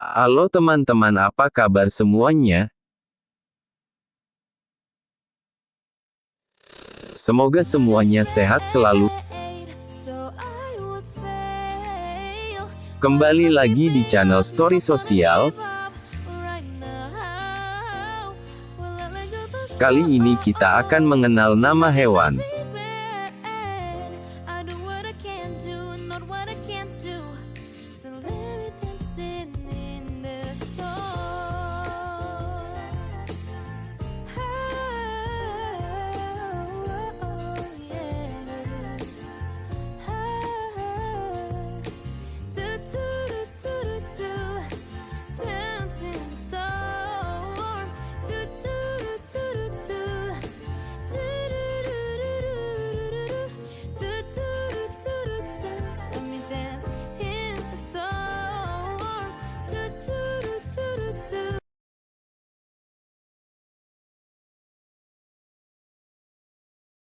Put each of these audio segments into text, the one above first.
Halo teman-teman, apa kabar semuanya? Semoga semuanya sehat selalu. Kembali lagi di channel Story Sosial. Kali ini kita akan mengenal nama hewan.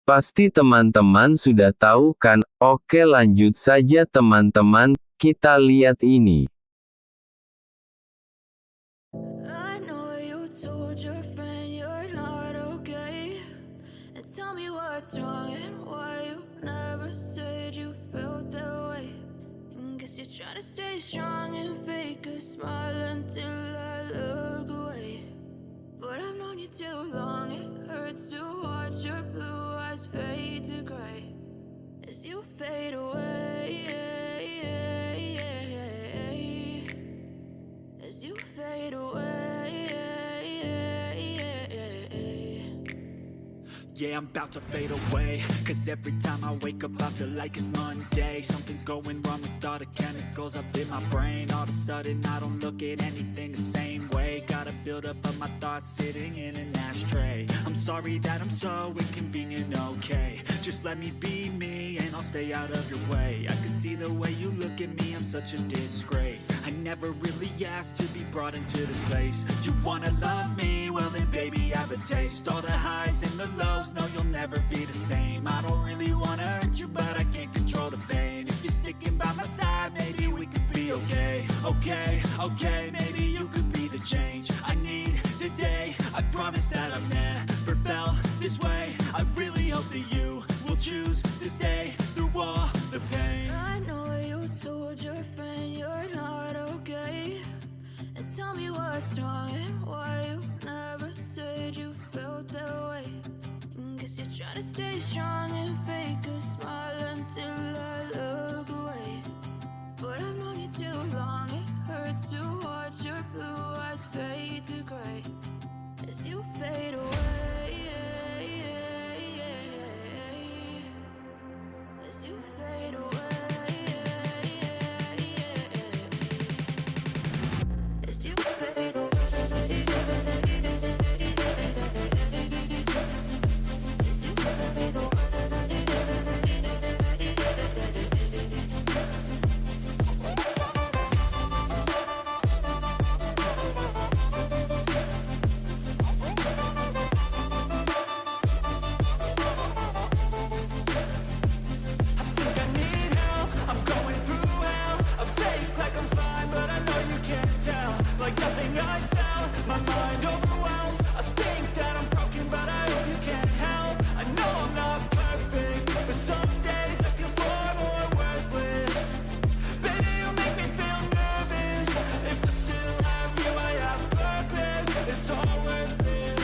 Pasti teman-teman sudah tahu kan? Oke, lanjut saja teman-teman, kita lihat ini. I know you told your friend you're not okay, and tell me what's wrong and why you never said you felt that way. And guess you're trying to stay strong and fake a smile until I look away. But I've known you too long, it hurts to watch your blue eyes fade to gray as you fade away, as you fade away. Yeah, I'm about to fade away, cause every time I wake up I feel like it's Monday. Something's going wrong with all the chemicals up in my brain. All of a sudden I don't look at anything the same way. Gotta build up of my thoughts sitting in an ashtray. I'm sorry that I'm so inconvenient, okay. Just let me be me and I'll stay out of your way. I can see the way you look at me, I'm such a disgrace. I never really asked to be brought into this place. You wanna love me? Well then baby I have a taste. All the highs and the lows, no you'll never be the same. I don't really wanna hurt you but I can't control the pain. If you're sticking by my side, maybe we could be okay. Okay, maybe you could be the change I need today. I promise that I've never felt this way. I really hope that you will choose to stay through all the pain. I know you told your friend you're not okay, and tell me what's wrong and why you never said you felt that way. And guess you're trying to stay strong and fake a smile until I look away. But I've known you too long, it hurts to watch your blue eyes fade to gray as you fade away, as you fade away, as you fade away. Like nothing I felt, my mind overwhelmed. I think that I'm broken, but I hope you can't help. I know I'm not perfect, but some days I feel far more worthless. Baby, you make me feel nervous. If I still have you, I have purpose. It's all worth it.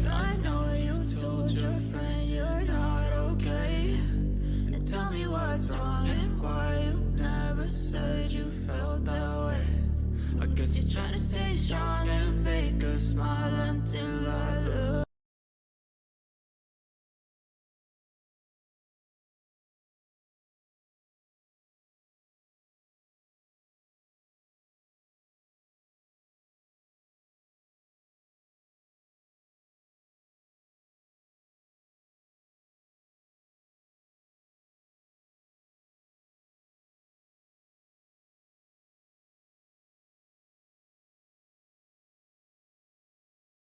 I know you told your friend you're not okay, and tell me what's wrong and why you never said you felt that way. I guess you're trying to stay strong and fake a smile until I look.